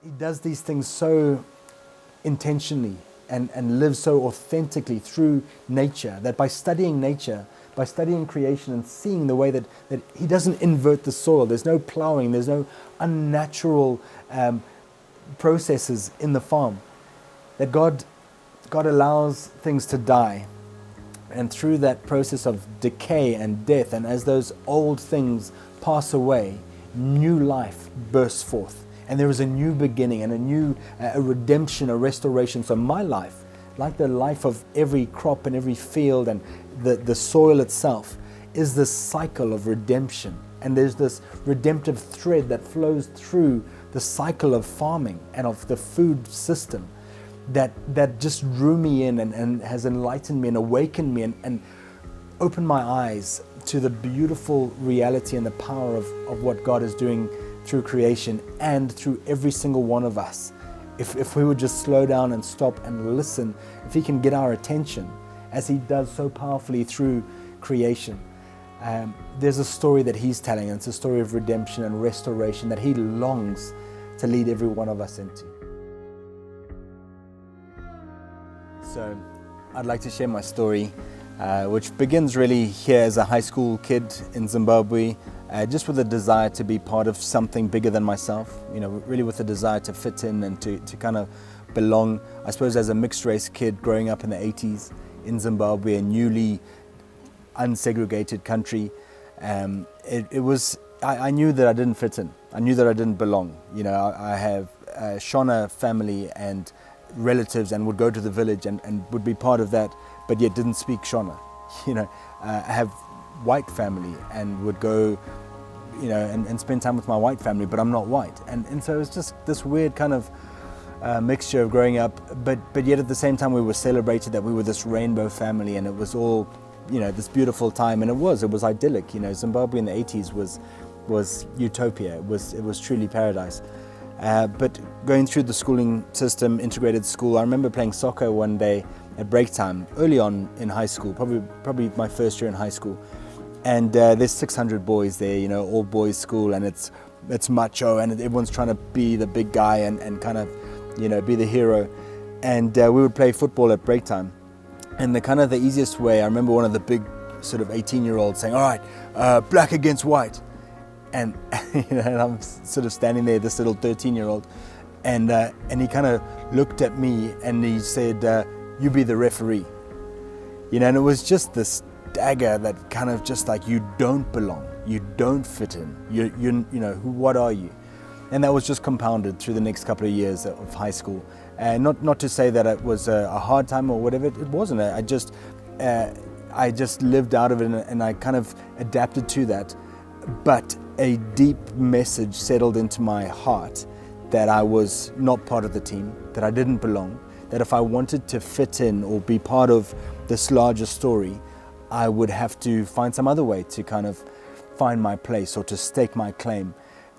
He does these things so intentionally and lives so authentically through nature that by studying nature, by studying creation and seeing the way that he doesn't invert the soil, there's no plowing, there's no unnatural processes in the farm, that God allows things to die. And through that process of decay and death, and as those old things pass away, new life bursts forth. And there is a new beginning and a redemption, a restoration. So my life, like the life of every crop and every field and the soil itself, is this cycle of redemption. And there's this redemptive thread that flows through the cycle of farming and of the food system that just drew me in and has enlightened me and awakened me and opened my eyes to the beautiful reality and the power of what God is doing through creation and through every single one of us. If we would just slow down and stop and listen, if He can get our attention as He does so powerfully through creation. There's a story that He's telling, and it's a story of redemption and restoration that He longs to lead every one of us into. So I'd like to share my story, which begins really here as a high school kid in Zimbabwe, just with a desire to be part of something bigger than myself, really with a desire to fit in and to kind of belong. I suppose as a mixed race kid growing up in the 80s in Zimbabwe, a newly unsegregated country, I knew that I didn't fit in. I knew that I didn't belong. I have a Shona family and relatives and would go to the village and would be part of that, but yet didn't speak Shona. I have white family and would go, and spend time with my white family, but I'm not white. And so it was just this weird kind of mixture of growing up, but yet at the same time we were celebrated that we were this rainbow family, and it was all, this beautiful time, and it was idyllic. Zimbabwe in the 80s was utopia. It was truly paradise. But going through the schooling system, integrated school, I remember playing soccer one day at break time, early on in high school, probably my first year in high school. And there's 600 boys there, all boys school, and it's macho, and everyone's trying to be the big guy and kind of, be the hero. And we would play football at break time. And the easiest way, I remember one of the big sort of 18-year-olds saying, "All right, black against white." And and I'm sort of standing there, this little 13-year-old, and he kind of looked at me and he said, "You be the referee." And it was just this dagger that kind of just like, you don't belong, you don't fit in, what are you? And that was just compounded through the next couple of years of high school. And not to say that it was a hard time or whatever, it wasn't. I just lived out of it, and I kind of adapted to that. But a deep message settled into my heart that I was not part of the team, that I didn't belong, that if I wanted to fit in or be part of this larger story, I would have to find some other way to kind of find my place or to stake my claim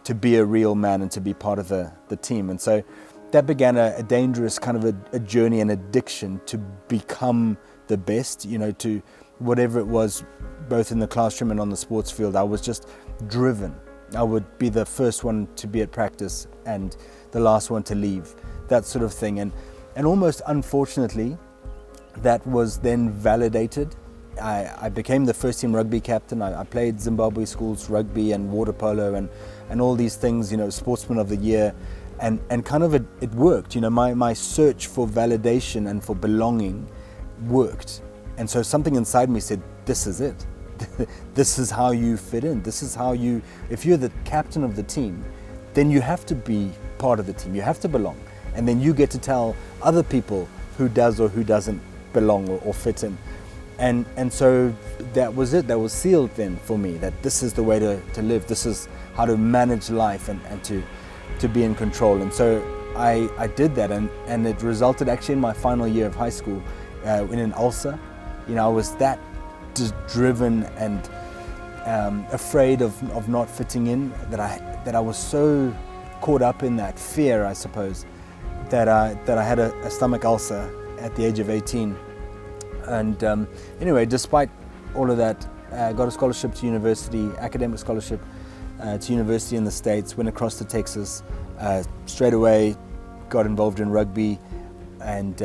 to be a real man and to be part of the team. And so that began a dangerous kind of a journey, an addiction to become the best, to whatever it was, both in the classroom and on the sports field. I was just driven. I would be the first one to be at practice and the last one to leave, that sort of thing. And almost unfortunately, that was then validated. I became the first team rugby captain. I played Zimbabwe schools rugby and water polo and all these things, sportsman of the year. And kind of it worked. My search for validation and for belonging worked. And so something inside me said, this is it. This is how you fit in. This is how if you're the captain of the team, then you have to be part of the team. You have to belong. And then you get to tell other people who does or who doesn't belong or fit in. And so that was it. That was sealed then for me, that this is the way to live. This is how to manage life and to be in control. And so I did that, and it resulted actually in my final year of high school in an ulcer. I was that just driven and afraid of not fitting in, that I was so caught up in that fear, I suppose, that I had a stomach ulcer at the age of 18. And anyway, despite all of that, I got a scholarship to university, academic scholarship, to university in the States, went across to Texas, straight away got involved in rugby and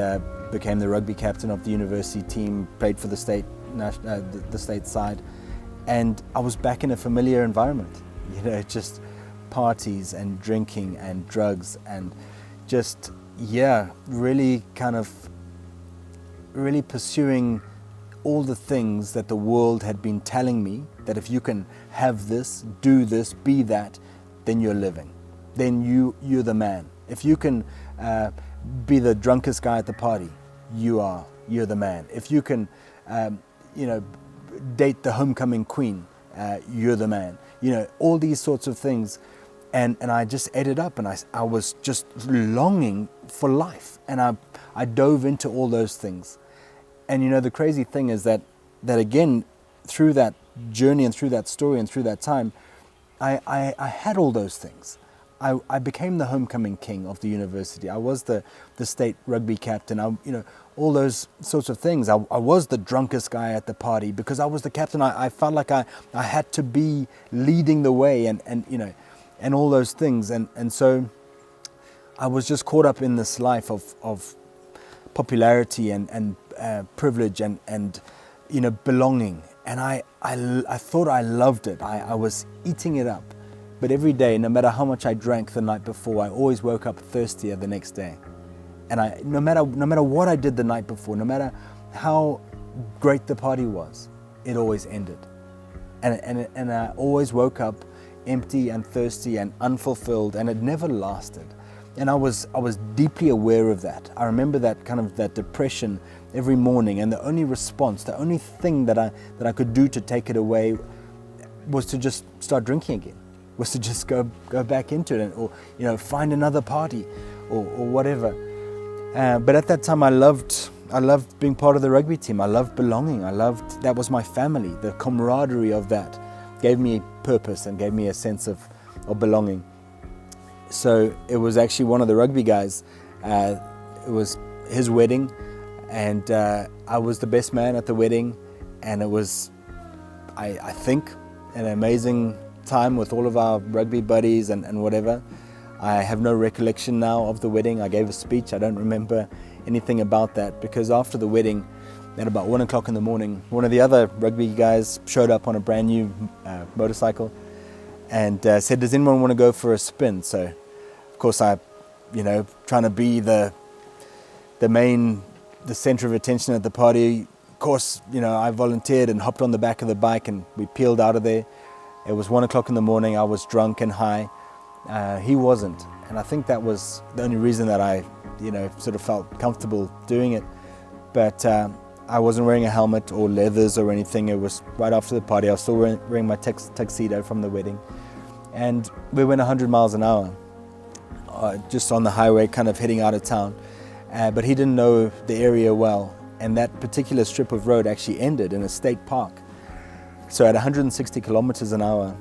became the rugby captain of the university team, played for the state side, and I was back in a familiar environment, just parties and drinking and drugs and just, really pursuing all the things that the world had been telling me, that if you can have this, do this, be that, then you're living. Then you're the man. If you can be the drunkest guy at the party, you're the man. If you can, date the homecoming queen, you're the man. All these sorts of things. And I just ate it up, and I was just longing for life. And I dove into all those things. And the crazy thing is that again, through that journey and through that story and through that time, I had all those things. I became the homecoming king of the university. I was the state rugby captain. All those sorts of things. I was the drunkest guy at the party because I was the captain. I felt like I had to be leading the way and all those things. And so I was just caught up in this life of popularity and privilege and belonging. And I thought I loved it. I was eating it up. But every day, no matter how much I drank the night before, I always woke up thirstier the next day. And no matter what I did the night before, no matter how great the party was, it always ended. And I always woke up empty and thirsty and unfulfilled, and it never lasted. And I was deeply aware of that. I remember that depression every morning, and the only response, the only thing that I could do to take it away was to just start drinking again, was to just go back into it, or find another party or whatever. But at that time I loved being part of the rugby team. I loved belonging. That was my family. The camaraderie of that gave me purpose and gave me a sense of belonging. So it was actually one of the rugby guys, it was his wedding, and I was the best man at the wedding, and it was, I think, an amazing time with all of our rugby buddies and whatever. I have no recollection now of the wedding. I gave a speech. I don't remember anything about that, because after the wedding, at about 1 o'clock in the morning, one of the other rugby guys showed up on a brand new motorcycle and said, "Does anyone want to go for a spin?" So, of course, I, trying to be the center of attention at the party, of course, I volunteered and hopped on the back of the bike, and we peeled out of there. It was 1 o'clock in the morning. I was drunk and high. He wasn't, and I think that was the only reason that I, sort of felt comfortable doing it. But I wasn't wearing a helmet or leathers or anything. It was right after the party. I was still wearing my tuxedo from the wedding, and we went 100 miles an hour, just on the highway, kind of heading out of town. But he didn't know the area well, and that particular strip of road actually ended in a state park. So at 160 kilometers an hour,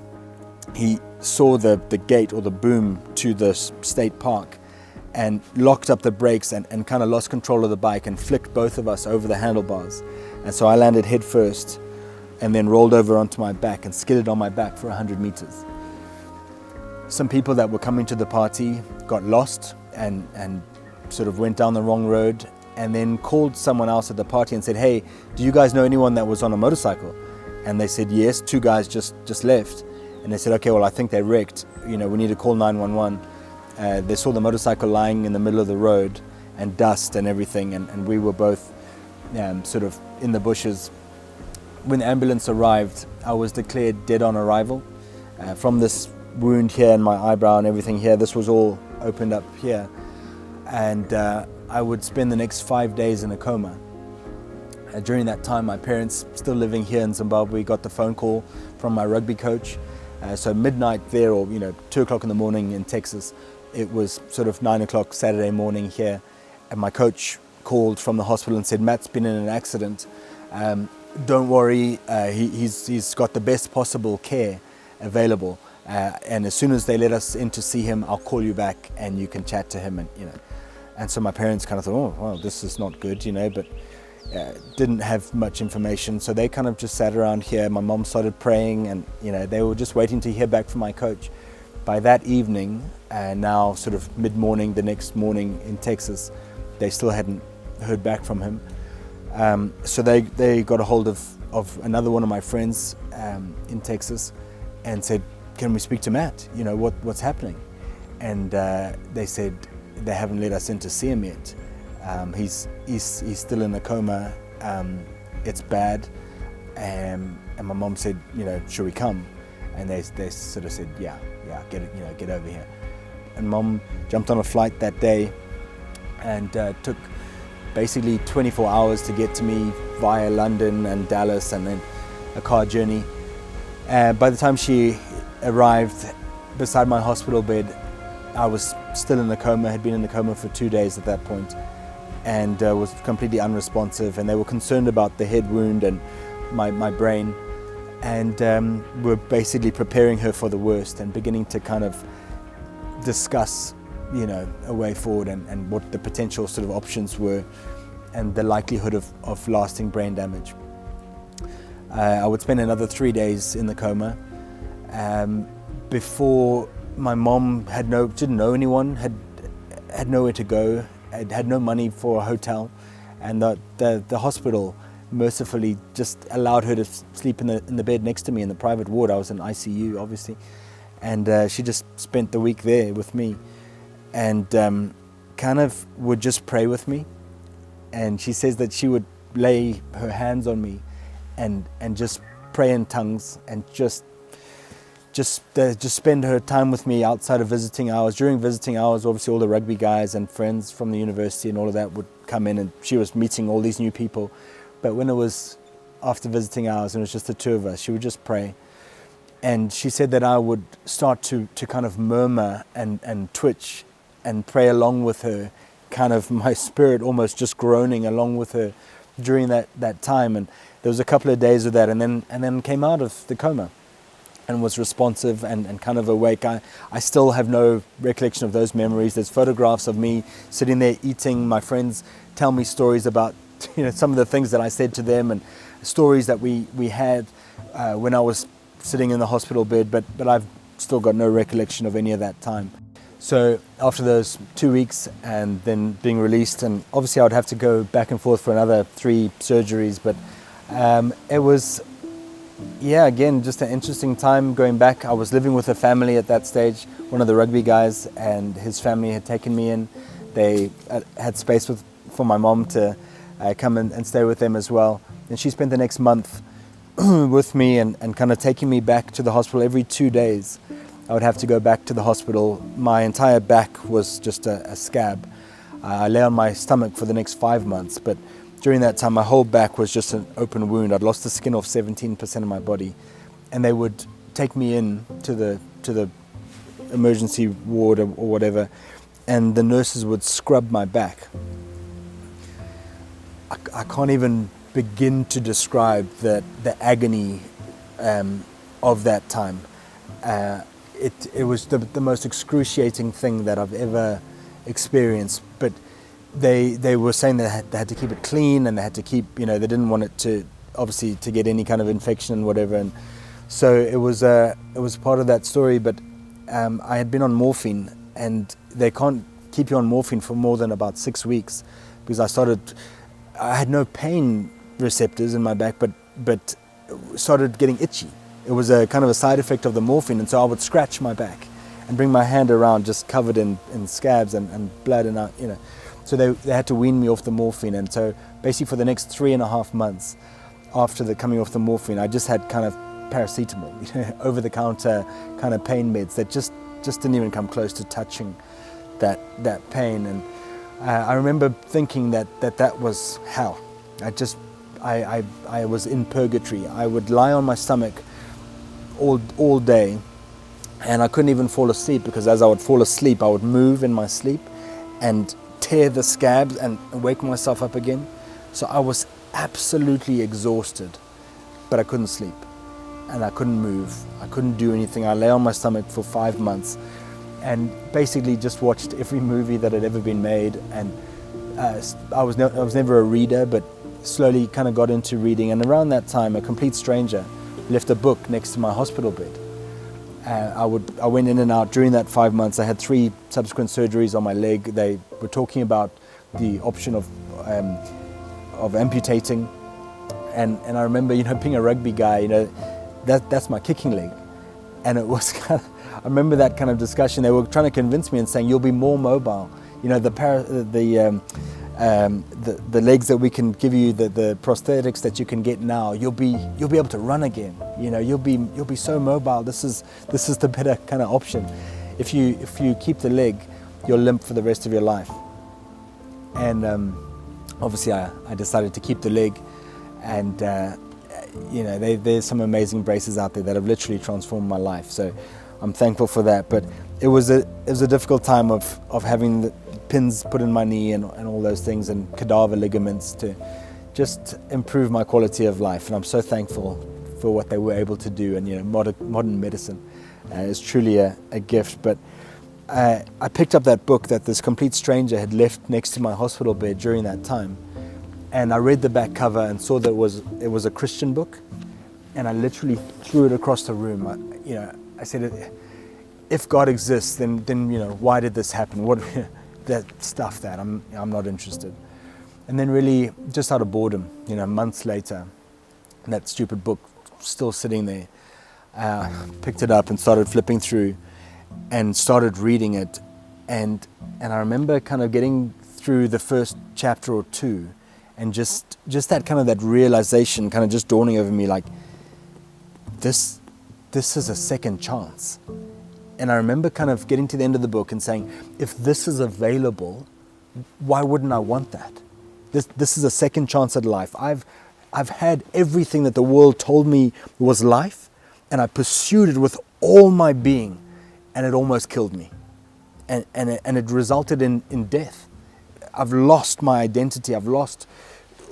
he saw the gate or the boom to the state park and locked up the brakes and kind of lost control of the bike and flicked both of us over the handlebars. And so I landed head first and then rolled over onto my back and skidded on my back for 100 meters. Some people that were coming to the party got lost and sort of went down the wrong road, and then called someone else at the party and said, "Hey, do you guys know anyone that was on a motorcycle?" And they said, "Yes, 2 guys just left." And they said, "Okay, well, I think they wrecked. We need to call 911. They saw the motorcycle lying in the middle of the road and dust and everything, and we were both sort of in the bushes. When the ambulance arrived, I was declared dead on arrival. From this wound here in my eyebrow and everything here, this was all opened up here. And I would spend the next 5 days in a coma. During that time, my parents, still living here in Zimbabwe, got the phone call from my rugby coach. So midnight there, or 2 o'clock in the morning in Texas, it was sort of 9 o'clock Saturday morning here, and my coach called from the hospital and said, "Matt's been in an accident. Don't worry, he's got the best possible care available, and as soon as they let us in to see him, I'll call you back and you can chat to him." And so my parents kind of thought, "Oh, well, this is not good, but didn't have much information, so they kind of just sat around here. My mom started praying, and they were just waiting to hear back from my coach. By that evening, now sort of mid-morning, the next morning in Texas, they still hadn't heard back from him. So they got a hold of another one of my friends in Texas and said, "Can we speak to Matt? What's happening?" And they said they haven't let us in to see him yet. He's still in a coma. It's bad. And my mom said, "Should we come?" And they sort of said, yeah, get over here. And Mom jumped on a flight that day and took basically 24 hours to get to me via London and Dallas, and then a car journey. By the time she arrived beside my hospital bed, I was still in a coma, had been in a coma for 2 days at that point, and was completely unresponsive, and they were concerned about the head wound and my brain, and were basically preparing her for the worst and beginning to kind of discuss a way forward and what the potential sort of options were and the likelihood of lasting brain damage. I would spend another 3 days in the coma before my mom didn't know anyone, had nowhere to go, had no money for a hotel, and the hospital mercifully just allowed her to sleep in the bed next to me in the private ward. I was in ICU, obviously, and she just spent the week there with me, and kind of would just pray with me. And she says that she would lay her hands on me and just pray in tongues and just spend her time with me outside of visiting hours. During visiting hours, obviously all the rugby guys and friends from the university and all of that would come in, and she was meeting all these new people. But when it was after visiting hours and it was just the two of us, she would just pray. And she said that I would start to kind of murmur and twitch and pray along with her, kind of my spirit almost just groaning along with her during that time. And there was a couple of days of that, and then came out of the coma and was responsive and kind of awake. I still have no recollection of those memories. There's photographs of me sitting there eating. My friends tell me stories about some of the things that I said to them, and stories that we had when I was sitting in the hospital bed, but I've still got no recollection of any of that time. So after those 2 weeks and then being released, and obviously I would have to go back and forth for another 3 surgeries, but it was, again, just an interesting time going back. I was living with a family at that stage, one of the rugby guys and his family had taken me in. They had space for my mom to come and stay with them as well. And she spent the next month with me and kind of taking me back to the hospital every 2 days. I would have to go back to the hospital. My entire back was just a scab. I lay on my stomach for the next 5 months, but during that time my whole back was just an open wound. I'd lost the skin off 17% of my body, and they would take me in to the emergency ward or whatever, and the nurses would scrub my back. I can't even begin to describe the agony of that time. It was the most excruciating thing that I've ever experienced. But they were saying they had to keep it clean, and they had to keep, they didn't want it to, obviously, to get any kind of infection and whatever. And so it was part of that story. But I had been on morphine, and they can't keep you on morphine for more than about 6 weeks, because I had no pain receptors in my back, but started getting itchy. It was a kind of a side effect of the morphine, and so I would scratch my back and bring my hand around just covered in scabs and blood, and so they had to wean me off the morphine. And so basically for the next 3.5 months after the coming off the morphine, I just had kind of paracetamol, over the counter kind of pain meds that just didn't even come close to touching that pain. And I remember thinking that was hell. I was in purgatory. I would lie on my stomach all day, and I couldn't even fall asleep, because as I would fall asleep, I would move in my sleep and tear the scabs and wake myself up again. So I was absolutely exhausted, but I couldn't sleep, and I couldn't move. I couldn't do anything. I lay on my stomach for 5 months and basically just watched every movie that had ever been made. And I was never a reader, but slowly kind of got into reading, and around that time a complete stranger left a book next to my hospital bed. I went in and out during that 5 months. I had 3 subsequent surgeries on my leg. They were talking about the option of amputating, and I remember, being a rugby guy, that's my kicking leg, and it was kind of, I remember that kind of discussion. They were trying to convince me and saying, you'll be more mobile. The legs that we can give you, the prosthetics that you can get now, you'll be able to run again. You'll be so mobile. This is the better kind of option. If you keep the leg, you'll limp for the rest of your life. And obviously, I decided to keep the leg, and there's some amazing braces out there that have literally transformed my life. So I'm thankful for that. But it was a difficult time of having the pins put in my knee and all those things, and cadaver ligaments to just improve my quality of life. And I'm so thankful for what they were able to do. And modern medicine is truly a gift. But I picked up that book that this complete stranger had left next to my hospital bed during that time, and I read the back cover and saw that it was a Christian book, and I literally threw it across the room. I said, if God exists, then why did this happen? What that stuff that I'm not interested. And then really, just out of boredom, months later, that stupid book still sitting there, picked it up and started flipping through and started reading it, and I remember kind of getting through the first chapter or 2, and just that kind of that realization kind of just dawning over me, like this is a second chance. And I remember kind of getting to the end of the book and saying, if this is available, why wouldn't I want that? This is a second chance at life. I've had everything that the world told me was life, and I pursued it with all my being, and it almost killed me. And it resulted in death. I've lost my identity. I've lost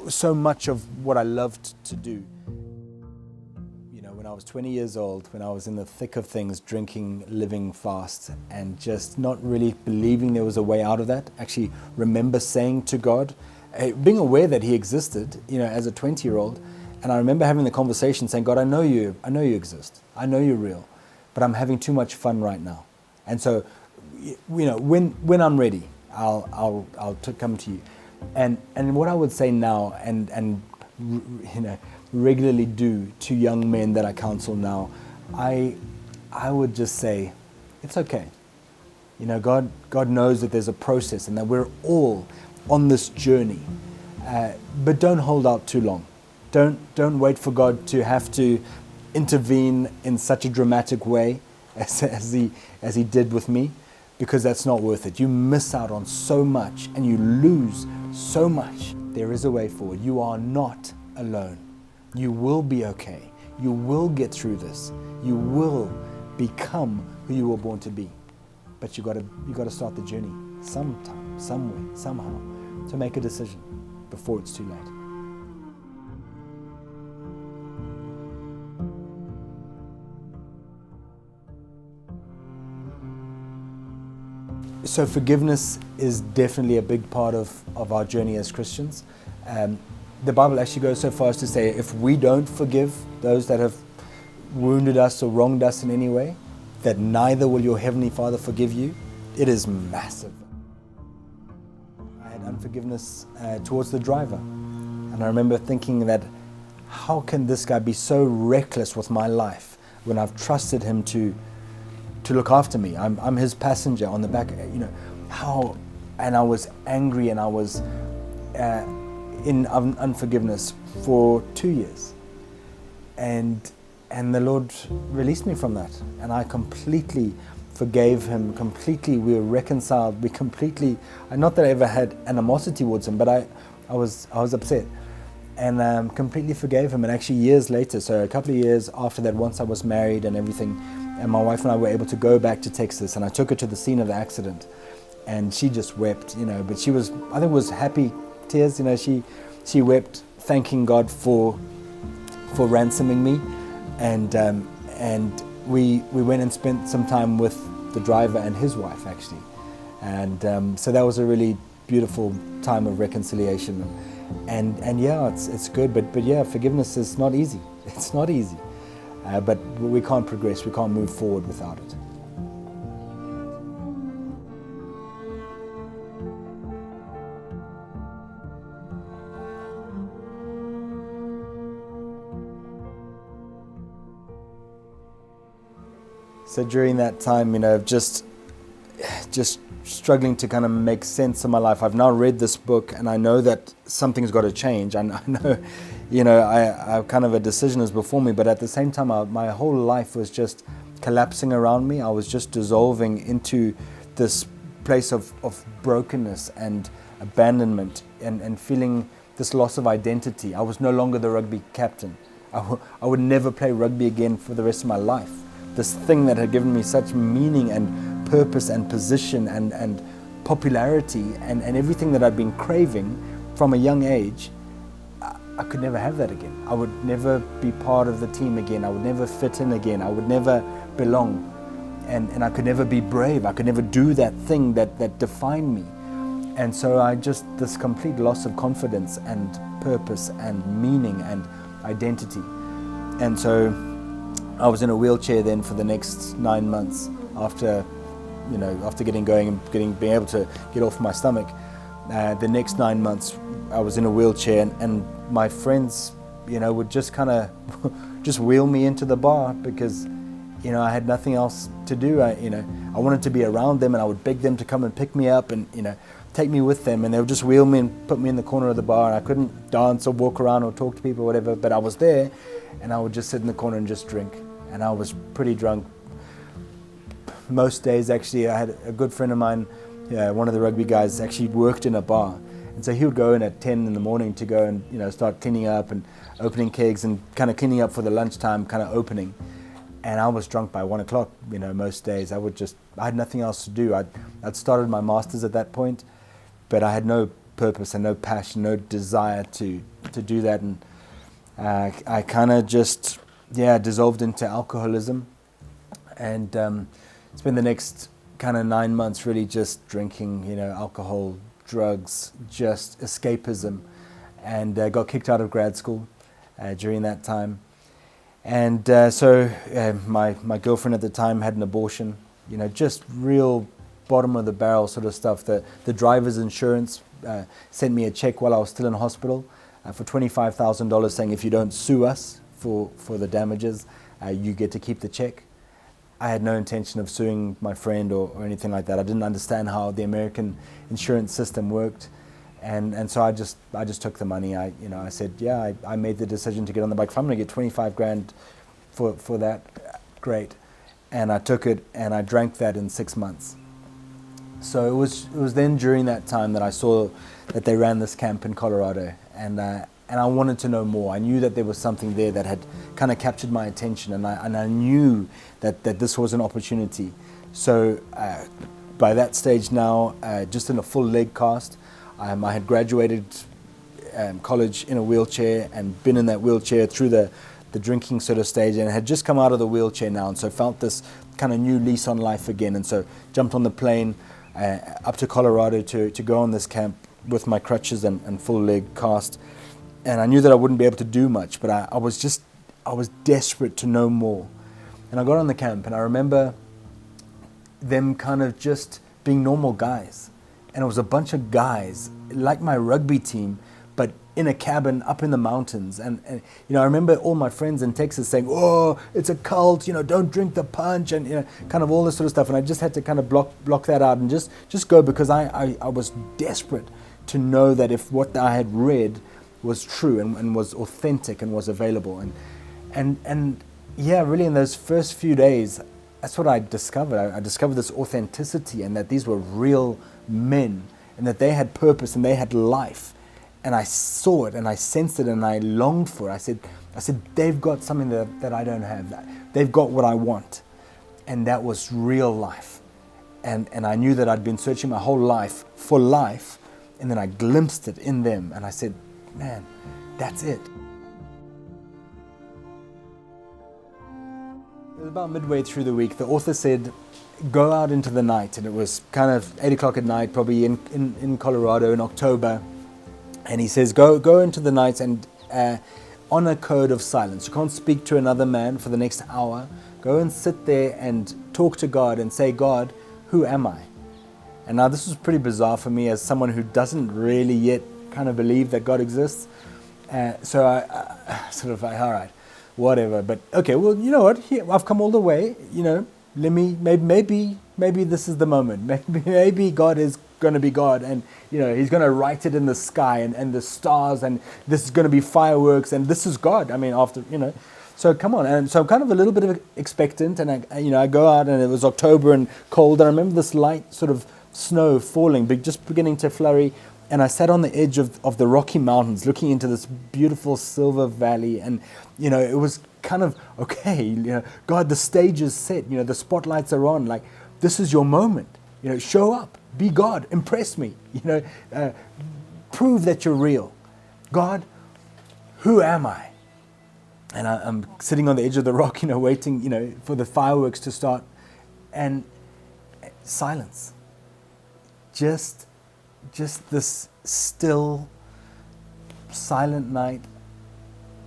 so much of what I loved to do. When I was 20 years old, when I was in the thick of things, drinking, living fast, and just not really believing there was a way out of that, actually remember saying to God, being aware that He existed, as a 20-year-old, and I remember having the conversation saying, God, I know you exist. I know you're real, but I'm having too much fun right now. And so, when I'm ready, I'll come to you. And what I would say now, and regularly do to young men that I counsel now, I would just say, it's okay. God knows that there's a process and that we're all on this journey. But don't hold out too long. Don't wait for God to have to intervene in such a dramatic way as he did with me, because that's not worth it. You miss out on so much and you lose so much. There is a way forward. You are not alone. You will be okay. You will get through this. You will become who you were born to be. But you got to start the journey sometime, somewhere, somehow, to make a decision before it's too late. So forgiveness is definitely a big part of our journey as Christians. The Bible actually goes so far as to say, if we don't forgive those that have wounded us or wronged us in any way, that neither will your Heavenly Father forgive you. It is massive. I had unforgiveness towards the driver. And I remember thinking that, how can this guy be so reckless with my life when I've trusted him to look after me? I'm his passenger on the back, how, and I was angry, and I was in unforgiveness for 2 years, and the Lord released me from that, and I completely forgave him. Completely, we were reconciled. We completely, not that I ever had animosity towards him, but I was upset, and completely forgave him. And actually, years later, so a couple of years after that, once I was married and everything, and my wife and I were able to go back to Texas, and I took her to the scene of the accident, and she just wept, but she was, I think it was happy tears, she wept, thanking God for ransoming me, and we went and spent some time with the driver and his wife, actually, and so that was a really beautiful time of reconciliation, And yeah, it's good, but yeah, forgiveness is not easy. It's not easy, but we can't progress, we can't move forward without it. So during that time, just struggling to kind of make sense of my life. I've now read this book, and I know that something's got to change. I know, I kind of a decision is before me, but at the same time, my whole life was just collapsing around me. I was just dissolving into this place of brokenness and abandonment, and feeling this loss of identity. I was no longer the rugby captain. I would never play rugby again for the rest of my life. This thing that had given me such meaning and purpose and position and popularity and everything that I'd been craving from a young age, I could never have that again. I would never be part of the team again. I would never fit in again. I would never belong. And I could never be brave. I could never do that thing that defined me. And so this complete loss of confidence and purpose and meaning and identity. And so I was in a wheelchair then for the next 9 months after getting going and being able to get off my stomach. The next 9 months I was in a wheelchair, and my friends, would just kind of just wheel me into the bar because, I had nothing else to do. I wanted to be around them, and I would beg them to come and pick me up and, take me with them, and they would just wheel me and put me in the corner of the bar, and I couldn't dance or walk around or talk to people or whatever, but I was there, and I would just sit in the corner and just drink. And I was pretty drunk most days. Actually, I had a good friend of mine, one of the rugby guys, actually worked in a bar, and so he would go in at 10 in the morning to go and start cleaning up and opening kegs and kind of cleaning up for the lunchtime kind of opening. And I was drunk by 1 o'clock, most days. I had nothing else to do. I'd started my master's at that point, but I had no purpose and no passion, no desire to do that, and I kind of just dissolved into alcoholism, and spent the next kind of 9 months really just drinking, alcohol, drugs, just escapism, and got kicked out of grad school during that time. And so my girlfriend at the time had an abortion, just real bottom of the barrel sort of stuff. The driver's insurance sent me a check while I was still in hospital for $25,000 saying if you don't sue us for the damages, you get to keep the check. I had no intention of suing my friend or anything like that. I didn't understand how the American insurance system worked, and so I just took the money. I said, I made the decision to get on the bike. If I'm going to get 25 grand for that, great. And I took it, and I drank that in 6 months. So it was then during that time that I saw that they ran this camp in Colorado, and I wanted to know more. I knew that there was something there that had kind of captured my attention, and I knew that this was an opportunity. So by that stage now, just in a full leg cast, I had graduated college in a wheelchair and been in that wheelchair through the drinking sort of stage, and had just come out of the wheelchair now, and so felt this kind of new lease on life again, and so jumped on the plane up to Colorado to go on this camp with my crutches and full leg cast. And I knew that I wouldn't be able to do much, but I was desperate to know more. And I got on the camp, and I remember them kind of just being normal guys. And it was a bunch of guys, like my rugby team, but in a cabin up in the mountains. And I remember all my friends in Texas saying, oh, it's a cult, don't drink the punch, and kind of all this sort of stuff. And I just had to kind of block that out and just go, because I was desperate to know that if what I had read was true and was authentic and was available. And really in those first few days, that's what I discovered. I discovered this authenticity, and that these were real men, and that they had purpose and they had life. And I saw it and I sensed it and I longed for it. I said, they've got something that I don't have. They've got what I want. And that was real life. And I knew that I'd been searching my whole life for life, and then I glimpsed it in them, and I said, man, that's it. It was about midway through the week. The author said, go out into the night. And it was kind of 8 o'clock at night, probably in Colorado in October. And he says, go into the night and honor code of silence. You can't speak to another man for the next hour. Go and sit there and talk to God and say, God, who am I? And now this was pretty bizarre for me as someone who doesn't really yet kind of believe that God exists. So I sort of like, all right, whatever. But okay, well, you know what? Here, I've come all the way. You know, let me maybe this is the moment. Maybe God is going to be God, and you know He's going to write it in the sky and the stars, and this is going to be fireworks, and this is God. I mean, after So come on, and so I'm kind of a little bit of expectant, and I go out, and it was October and cold, and I remember this light sort of snow falling, just beginning to flurry. And I sat on the edge of the Rocky Mountains looking into this beautiful silver valley. And, it was kind of, okay, God, the stage is set. The spotlights are on. Like, this is your moment. Show up. Be God. Impress me. Prove that you're real. God, who am I? And I'm sitting on the edge of the rock, waiting, for the fireworks to start. And silence. Just this still, silent night.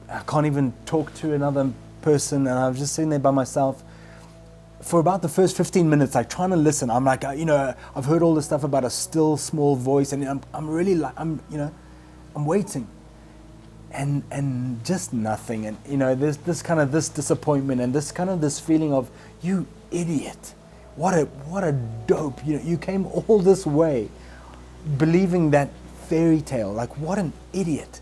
I can't even talk to another person, and I was just sitting there by myself for about the first 15 minutes, like trying to listen. I'm like, I've heard all this stuff about a still, small voice, and I'm really like, I'm waiting, and just nothing, and there's this disappointment, and this feeling of, you idiot, what a dope, you came all this way believing that fairy tale, like what an idiot,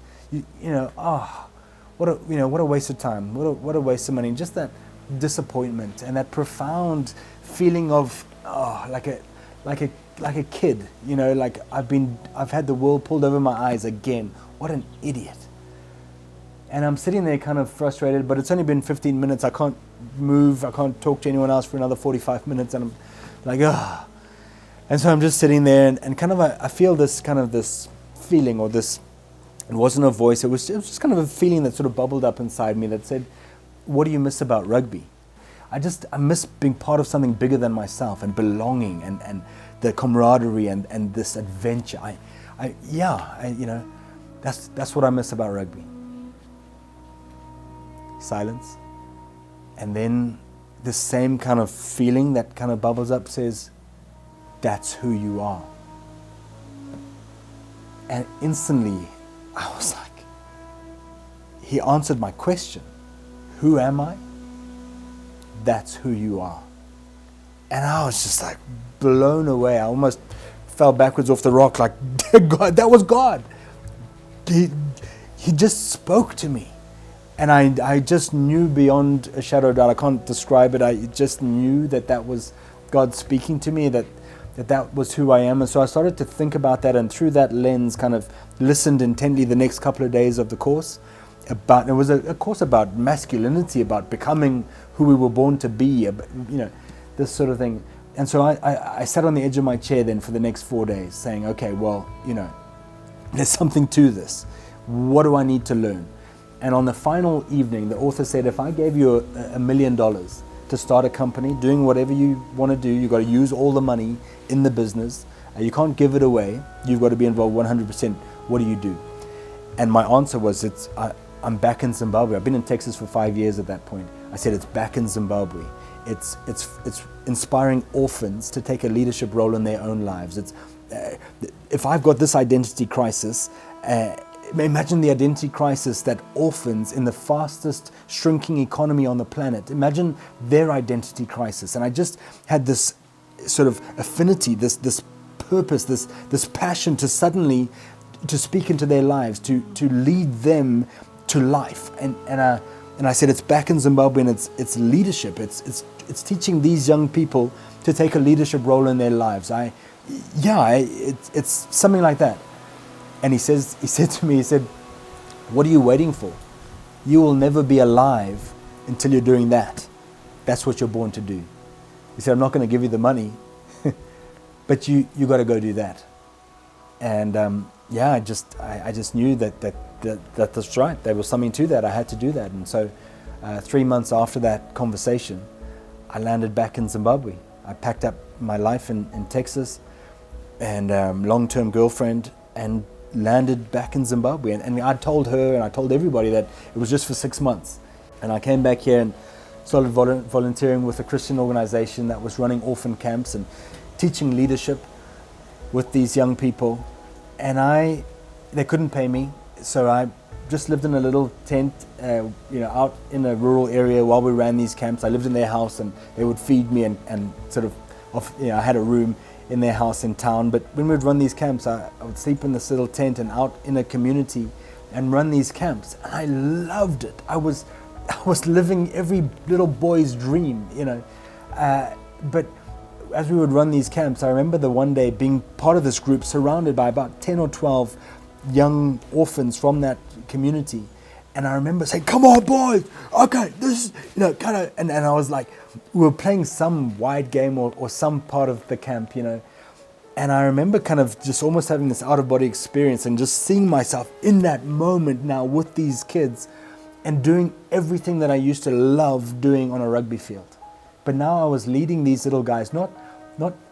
what a waste of time, what a waste of money. Just that disappointment and that profound feeling of like a kid, like I've had the world pulled over my eyes again. What an idiot. And I'm sitting there kind of frustrated, but it's only been 15 minutes. I can't move, I can't talk to anyone else for another 45 minutes, and I'm like, ugh. And so I'm just sitting there, and kind of I feel this kind of this feeling, or this, it wasn't a voice, it was just kind of a feeling that sort of bubbled up inside me that said, what do you miss about rugby? I miss being part of something bigger than myself, and belonging, and the camaraderie, and this adventure. That's what I miss about rugby. Silence. And then the same kind of feeling that kind of bubbles up says, that's who you are. And instantly, I was like, He answered my question. Who am I? That's who you are. And I was just like blown away. I almost fell backwards off the rock, like, God, that was God. He just spoke to me. And I just knew beyond a shadow of doubt, I can't describe it, I just knew that was God speaking to me, that was who I am. And so I started to think about that, and through that lens kind of listened intently the next couple of days of the course. It was a course about masculinity, about becoming who we were born to be, this sort of thing. And so I sat on the edge of my chair then for the next 4 days saying, okay, well, there's something to this. What do I need to learn? And on the final evening, the author said, if I gave you $1 million to start a company, doing whatever you want to do, you've got to use all the money in the business. You can't give it away. You've got to be involved 100%. What do you do? And my answer was, I'm back in Zimbabwe. I've been in Texas for 5 years at that point. I said, it's back in Zimbabwe. It's inspiring orphans to take a leadership role in their own lives. If I've got this identity crisis, imagine the identity crisis that orphans in the fastest shrinking economy on the planet, imagine their identity crisis. And I just had this sort of affinity, this purpose, this passion to suddenly to speak into their lives, to lead them to life. And I said, it's back in Zimbabwe, and it's leadership. It's teaching these young people to take a leadership role in their lives. It's something like that. And he said to me, what are you waiting for? You will never be alive until you're doing that. That's what you're born to do. He said, I'm not going to give you the money, but you got to go do that. And I just knew that's right. There was something to that. I had to do that. And so 3 months after that conversation, I landed back in Zimbabwe. I packed up my life in Texas, and long-term girlfriend, and landed back in Zimbabwe. And I told her and I told everybody that it was just for 6 months. And I came back here and started volunteering with a Christian organization that was running orphan camps and teaching leadership with these young people. And they couldn't pay me, so I just lived in a little tent, out in a rural area while we ran these camps. I lived in their house, and they would feed me and sort of, I had a room in their house in town. But when we would run these camps, I would sleep in this little tent and out in a community and run these camps. And I loved it. I was living every little boy's dream, But as we would run these camps, I remember the one day being part of this group surrounded by about 10 or 12 young orphans from that community. And I remember saying, "Come on, boys, okay, this is," and I was like, we were playing some wide game or some part of the camp, And I remember kind of just almost having this out-of-body experience and just seeing myself in that moment now with these kids and doing everything that I used to love doing on a rugby field. But now I was leading these little guys, not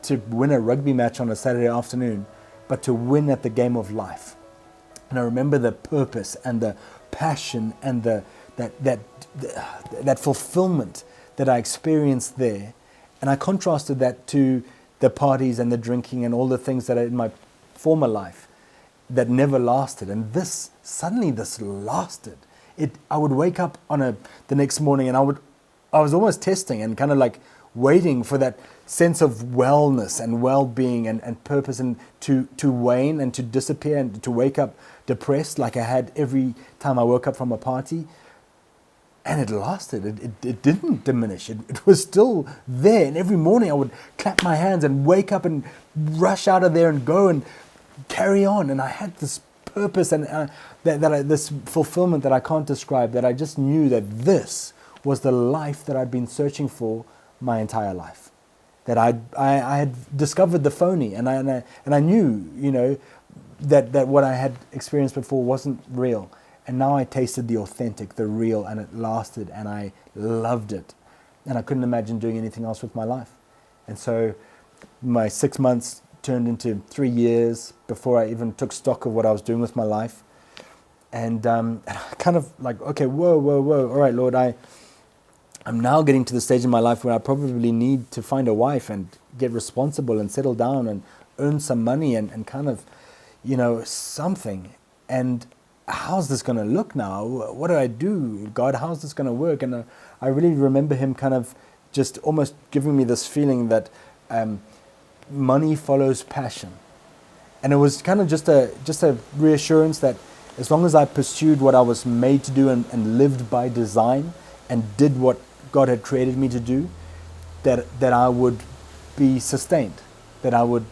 to win a rugby match on a Saturday afternoon, but to win at the game of life. And I remember the purpose and the passion and that fulfillment that I experienced there. And I contrasted that to the parties and the drinking and all the things that in my former life that never lasted. And this lasted. I would wake up the next morning and I was almost testing and kind of like waiting for that sense of wellness and well-being and purpose and to wane and to disappear and to wake up depressed like I had every time I woke up from a party. And it lasted. It didn't diminish. It was still there. And every morning I would clap my hands and wake up and rush out of there and go and carry on. And I had this purpose and this fulfillment that I can't describe, that I just knew that this was the life that I'd been searching for my entire life. That I had discovered the phony, and I knew, that what I had experienced before wasn't real. And now I tasted the authentic, the real, and it lasted, and I loved it. And I couldn't imagine doing anything else with my life. And so my 6 months turned into 3 years before I even took stock of what I was doing with my life. And I kind of like, okay, whoa, all right, Lord, I'm now getting to the stage in my life where I probably need to find a wife and get responsible and settle down and earn some money and kind of, something. And how's this going to look now? What do I do? God, how's this going to work? And I really remember him kind of just almost giving me this feeling that money follows passion. And it was kind of just a reassurance that as long as I pursued what I was made to do and lived by design and did what God had created me to do, that I would be sustained, that I would.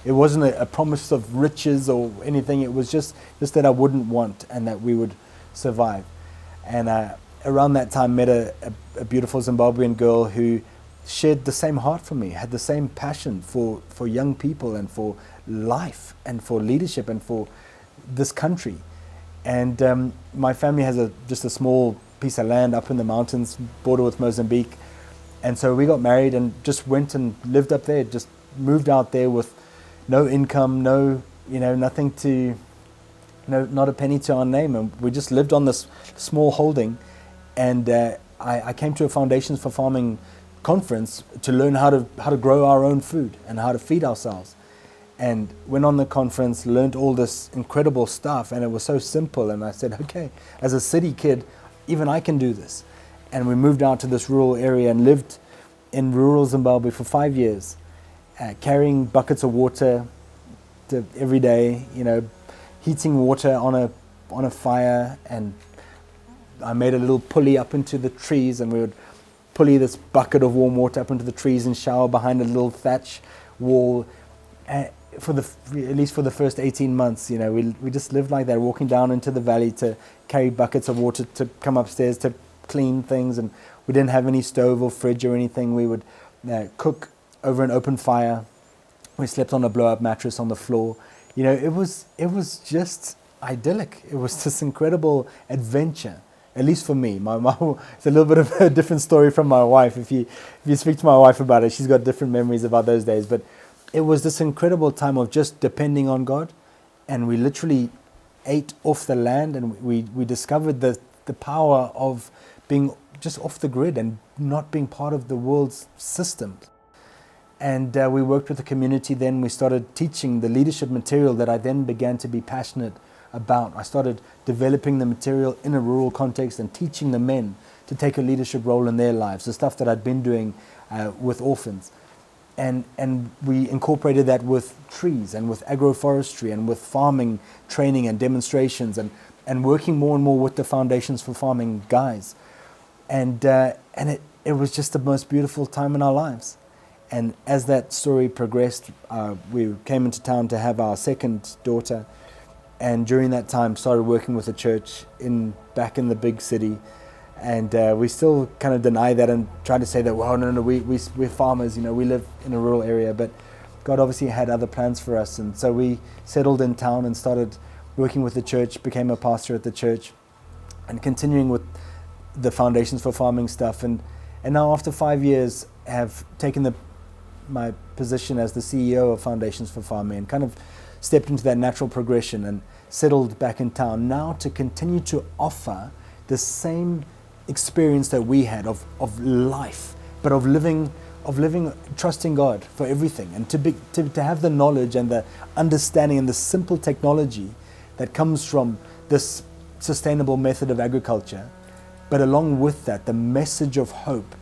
It wasn't a promise of riches or anything. It was just that I wouldn't want, and that we would survive. And around that time, met a beautiful Zimbabwean girl who shared the same heart for me, had the same passion for young people and for life and for leadership and for this country. And my family has just a small piece of land up in the mountains, border with Mozambique. And so we got married and just went and lived up there, just moved out there with no income, nothing to, not a penny to our name. And we just lived on this small holding. And I came to a Foundations for Farming conference to learn how to grow our own food and how to feed ourselves. And went on the conference, learned all this incredible stuff, and it was so simple. And I said, okay, as a city kid, even I can do this. And we moved out to this rural area and lived in rural Zimbabwe for 5 years. Carrying buckets of water every day, heating water on a fire, and I made a little pulley up into the trees, and we would pulley this bucket of warm water up into the trees and shower behind a little thatch wall. At least for the first 18 months, we just lived like that, walking down into the valley to carry buckets of water to come upstairs to clean things, and we didn't have any stove or fridge or anything. We would cook over an open fire. We slept on a blow-up mattress on the floor. It was just idyllic. It was this incredible adventure, at least for me. It's a little bit of a different story from my wife. If you speak to my wife about it, she's got different memories about those days. But it was this incredible time of just depending on God and we literally ate off the land, and we discovered the power of being just off the grid and not being part of the world's system. And we worked with the community then. We started teaching the leadership material that I then began to be passionate about. I started developing the material in a rural context and teaching the men to take a leadership role in their lives, the stuff that I'd been doing with orphans. And we incorporated that with trees and with agroforestry and with farming training and demonstrations and working more and more with the Foundations for Farming guys. And it was just the most beautiful time in our lives. And as that story progressed, we came into town to have our second daughter. And during that time, started working with a church back in the big city. And we still kind of deny that and try to say that, well, no, we're farmers, we live in a rural area. But God obviously had other plans for us. And so we settled in town and started working with the church, became a pastor at the church, and continuing with the Foundations for Farming stuff. And now after 5 years, have taken my position as the CEO of Foundations for Farming and kind of stepped into that natural progression and settled back in town now to continue to offer the same experience that we had of life, but of living, trusting God for everything, and to have the knowledge and the understanding and the simple technology that comes from this sustainable method of agriculture, but along with that, the message of hope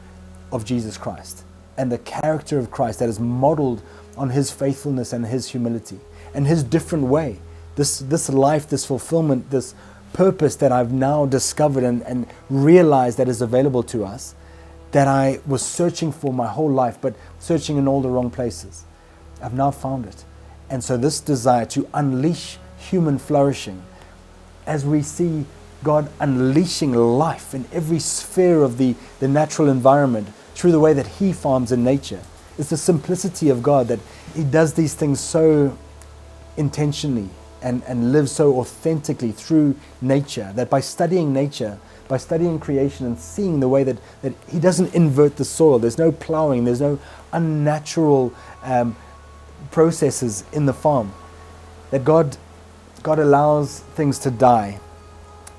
of Jesus Christ and the character of Christ that is modeled on his faithfulness and his humility and his different way. This life, this fulfillment, this purpose that I've now discovered and realized that is available to us, that I was searching for my whole life, but searching in all the wrong places. I've now found it. And so this desire to unleash human flourishing, as we see God unleashing life in every sphere of the natural environment through the way that he farms in nature. It's the simplicity of God that he does these things so intentionally and lives so authentically through nature, that by studying nature, by studying creation and seeing the way that he doesn't invert the soil, there's no plowing, there's no unnatural processes in the farm, that God allows things to die,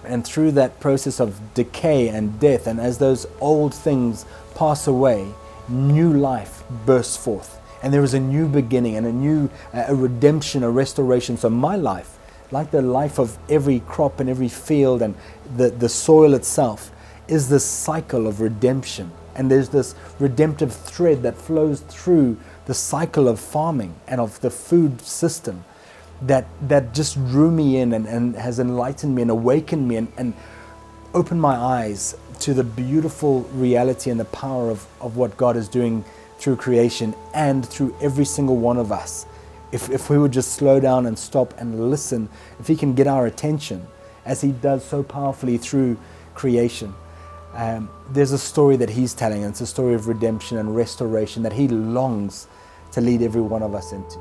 and through that process of decay and death, and as those old things pass away, new life bursts forth. And there is a new beginning and a redemption, a restoration. So my life, like the life of every crop and every field and the soil itself, is this cycle of redemption. And there's this redemptive thread that flows through the cycle of farming and of the food system that just drew me in and has enlightened me and awakened me and opened my eyes to the beautiful reality and the power of what God is doing through creation and through every single one of us. If we would just slow down and stop and listen, if he can get our attention as he does so powerfully through creation, there's a story that he's telling, and it's a story of redemption and restoration that he longs to lead every one of us into.